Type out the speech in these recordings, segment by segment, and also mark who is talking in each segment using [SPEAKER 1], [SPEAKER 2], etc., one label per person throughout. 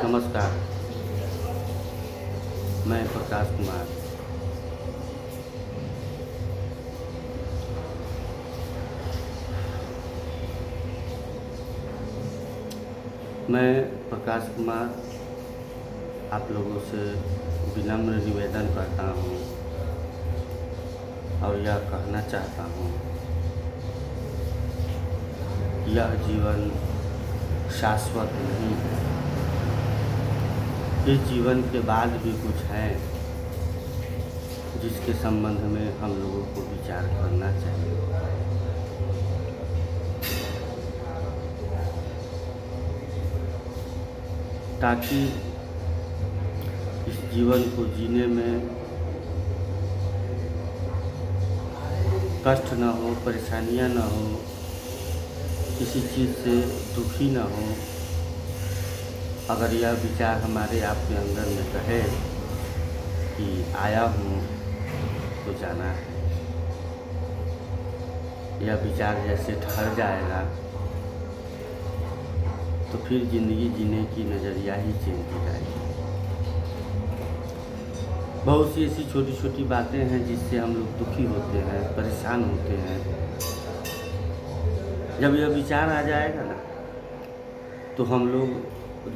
[SPEAKER 1] नमस्कार, मैं प्रकाश कुमार। मैं प्रकाश कुमार आप लोगों से विनम्र निवेदन करता हूँ और यह कहना चाहता हूँ, यह जीवन शाश्वत नहीं है। इस जीवन के बाद भी कुछ है जिसके संबंध में हम लोगों को विचार करना चाहिए। ताकि इस जीवन को जीने में कष्ट न हो, परेशानियां न हो, किसी चीज़ से दुखी न हो। अगर यह विचार हमारे आपके अंदर में कहे कि आया हूँ तो जाना है, यह विचार जैसे ठहर जाएगा तो फिर ज़िंदगी जीने की नज़रिया ही चेंज हो जाएगी। बहुत सी ऐसी छोटी छोटी बातें हैं जिससे हम लोग दुखी होते हैं, परेशान होते हैं। जब यह विचार आ जाएगा ना तो हम लोग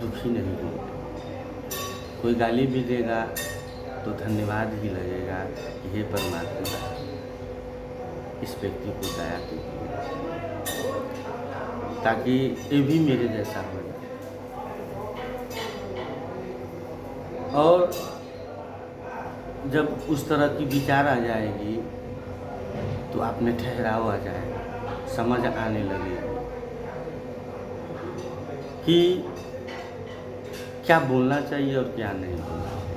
[SPEAKER 1] दुखी नहीं होंगे। कोई गाली भी देगा तो धन्यवाद ही लगेगा कि हे परमात्मा, इस व्यक्ति को दया कीजिए ताकि ये भी मेरे जैसा हो जाए। और जब उस तरह की विचार आ जाएगी तो आप में ठहराव आ जाएगा, समझ आने लगेगी कि क्या बोलना चाहिए और क्या नहीं बोलना चाहिए।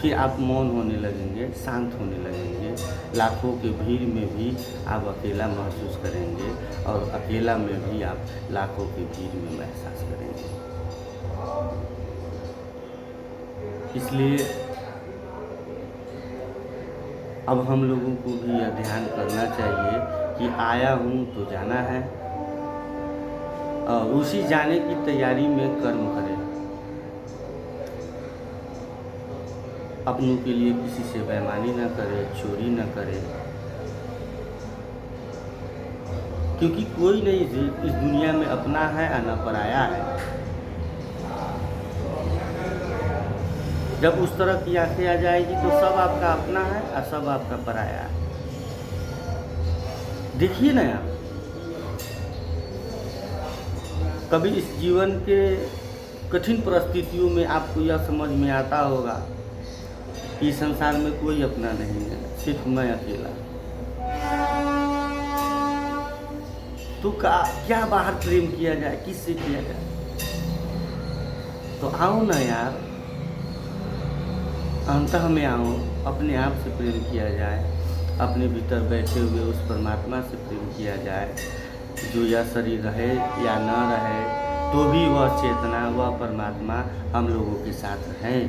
[SPEAKER 1] फिर आप मौन होने लगेंगे, शांत होने लगेंगे। लाखों के भीड़ में भी आप अकेला महसूस करेंगे और अकेला में भी आप लाखों की भीड़ में महसूस करेंगे। इसलिए अब हम लोगों को भी यह ध्यान करना चाहिए कि आया हूँ तो जाना है और उसी जाने की तैयारी में कर्म करें। अपनों के लिए किसी से बेईमानी न करे, चोरी न करे, क्योंकि कोई नहीं इस दुनिया में अपना है और न पराया है। जब उस तरह की आंखें आ जाएगी तो सब आपका अपना है और सब आपका पराया है। देखिए ना आप, कभी इस जीवन के कठिन परिस्थितियों में आपको यह समझ में आता होगा कि संसार में कोई अपना नहीं है, सिर्फ मैं अकेला। तो क्या बाहर प्रेम किया जाए, किससे किया जाए? तो आओ ना यार, अंतः में आओ, अपने आप से प्रेम किया जाए। अपने भीतर बैठे हुए उस परमात्मा से प्रेम किया जाए जो यह शरीर रहे या न रहे तो भी वह चेतना, वह परमात्मा हम लोगों के साथ है।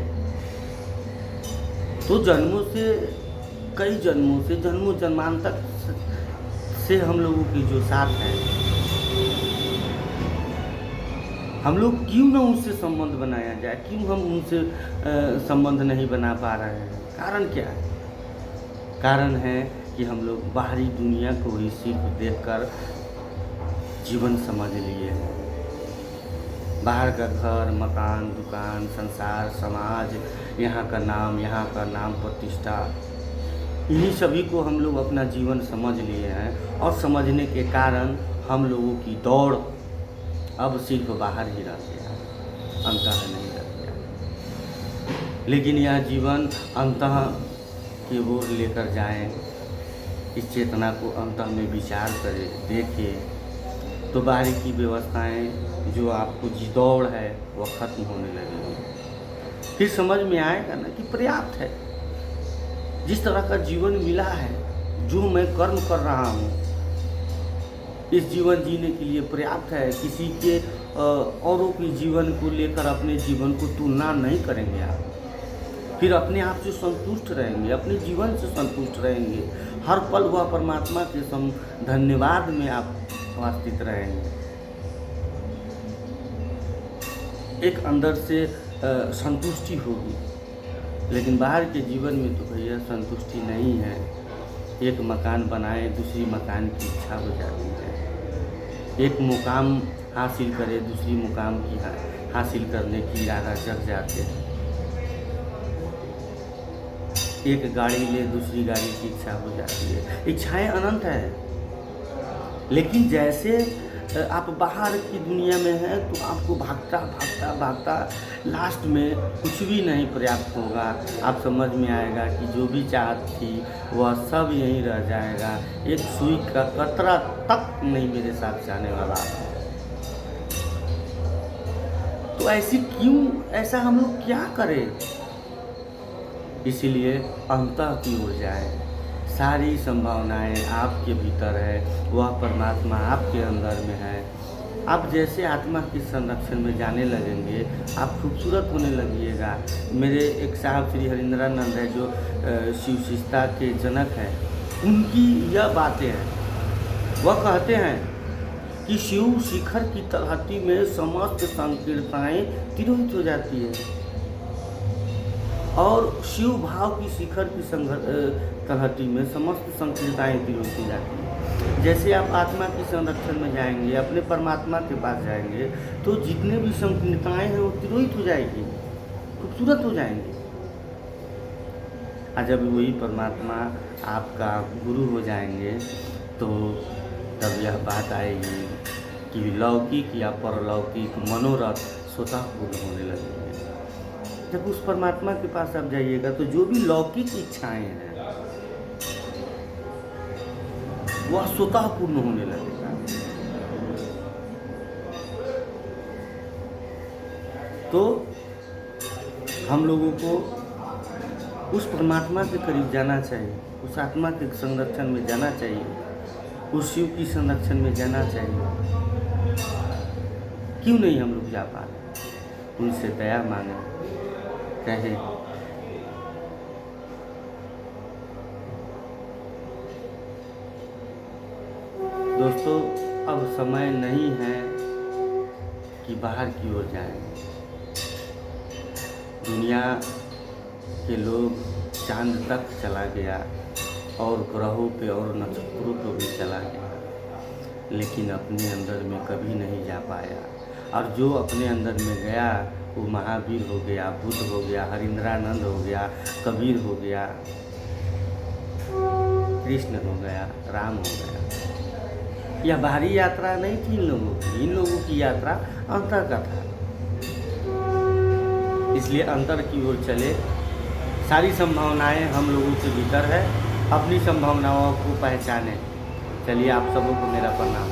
[SPEAKER 1] तो जन्मों से, कई जन्मों से, जन्मों जन्मांतर से हम लोगों के जो साथ हैं, हम लोग क्यों ना उनसे संबंध बनाया जाए? क्यों हम उनसे संबंध नहीं बना पा रहे हैं? कारण क्या है? कारण है कि हम लोग बाहरी दुनिया को ही सिर्फ देखकर जीवन समझ लिए हैं। बाहर का घर, मकान, दुकान, संसार, समाज, यहाँ का नाम, प्रतिष्ठा, इन्हीं सभी को हम लोग अपना जीवन समझ लिए हैं। और समझने के कारण हम लोगों की दौड़ अब सिर्फ बाहर ही रह गया, अंतः नहीं रह गया। लेकिन यह जीवन अंतः की ओर लेकर जाएं, इस चेतना को अंतः में विचार करें, देखें, तो बाहरी की व्यवस्थाएं जो आपको जी दौड़ है वह खत्म होने लगेगी। फिर समझ में आएगा ना कि पर्याप्त है, जिस तरह का जीवन मिला है, जो मैं कर्म कर रहा हूँ, इस जीवन जीने के लिए पर्याप्त है। किसी के औरों के जीवन को लेकर अपने जीवन को तुलना नहीं करेंगे आप। फिर अपने आप से संतुष्ट रहेंगे, अपने जीवन से संतुष्ट रहेंगे। हर पल वह परमात्मा के धन्यवाद में आप स्थित रहेंगे। एक अंदर से संतुष्टि होगी। लेकिन बाहर के जीवन में तो भैया संतुष्टि नहीं है। एक मकान बनाए दूसरी मकान की इच्छा हो जाती है, एक मुकाम हासिल करे दूसरी मुकाम की हासिल करने की इरादा जग जाते हैं, एक गाड़ी ले दूसरी गाड़ी की इच्छा हो जाती है। इच्छाएं अनंत है, लेकिन जैसे आप बाहर की दुनिया में हैं तो आपको भागता भागता भागता लास्ट में कुछ भी नहीं पर्याप्त होगा। आप समझ में आएगा कि जो भी चाहत थी वह सब यहीं रह जाएगा, एक सुई का कतरा तक नहीं मेरे साथ जाने वाला। तो ऐसा हम लोग क्या करें? इसीलिए अंतः की ओर जाए। सारी संभावनाएं आपके भीतर है, वह परमात्मा आपके अंदर में है। आप जैसे आत्मा के संरक्षण में जाने लगेंगे आप खूबसूरत होने लगिएगा। मेरे एक साहब श्री हरिंद्रानंद है जो शिव शिष्टता के जनक हैं, उनकी यह बातें हैं। वह कहते हैं कि शिव शिखर की तलहटी में समस्त संकीर्णताएं तिरोहित हो जाती है और शिव भाव की शिखर की तलहटी में समस्त संकीर्णताएं तिरोहित हो जाती है। जैसे आप आत्मा के संरक्षण में जाएंगे, अपने परमात्मा के पास जाएंगे, तो जितने भी संकीर्णताएं हैं वो तिरोहित हो जाएगी, खूबसूरत हो जाएंगी। और जब वही परमात्मा आपका गुरु हो जाएंगे तो तब यह बात आएगी कि लौकिक या परलौकिक मनोरथ स्वतः पूर्ण होने लगेंगे। जब उस परमात्मा के पास आप जाइएगा तो जो भी लौकिक इच्छाएं हैं वह स्वतः पूर्ण होने लगेगा। तो हम लोगों को उस परमात्मा के करीब जाना चाहिए, उस आत्मा के संरक्षण में जाना चाहिए, उस शिव की संरक्षण में जाना चाहिए। क्यों नहीं हम लोग जा पा रहे? उनसे दया मांगे, कहें दोस्तों अब समय नहीं है कि बाहर की ओर जाएं। दुनिया के लोग चांद तक चला गया और ग्रहों पे और नक्षत्रों पे भी चला गया, लेकिन अपने अंदर में कभी नहीं जा पाया। और जो अपने अंदर में गया वो महावीर हो गया, बुद्ध हो गया, हरिंद्रानंद हो गया, कबीर हो गया, कृष्ण हो गया, राम हो गया। यह बाहरी यात्रा नहीं थी इन लोगों की यात्रा अंतर का था। इसलिए अंतर की ओर चले। सारी संभावनाएं हम लोगों के भीतर है, अपनी संभावनाओं को पहचानें। चलिए आप सबों को मेरा प्रणाम।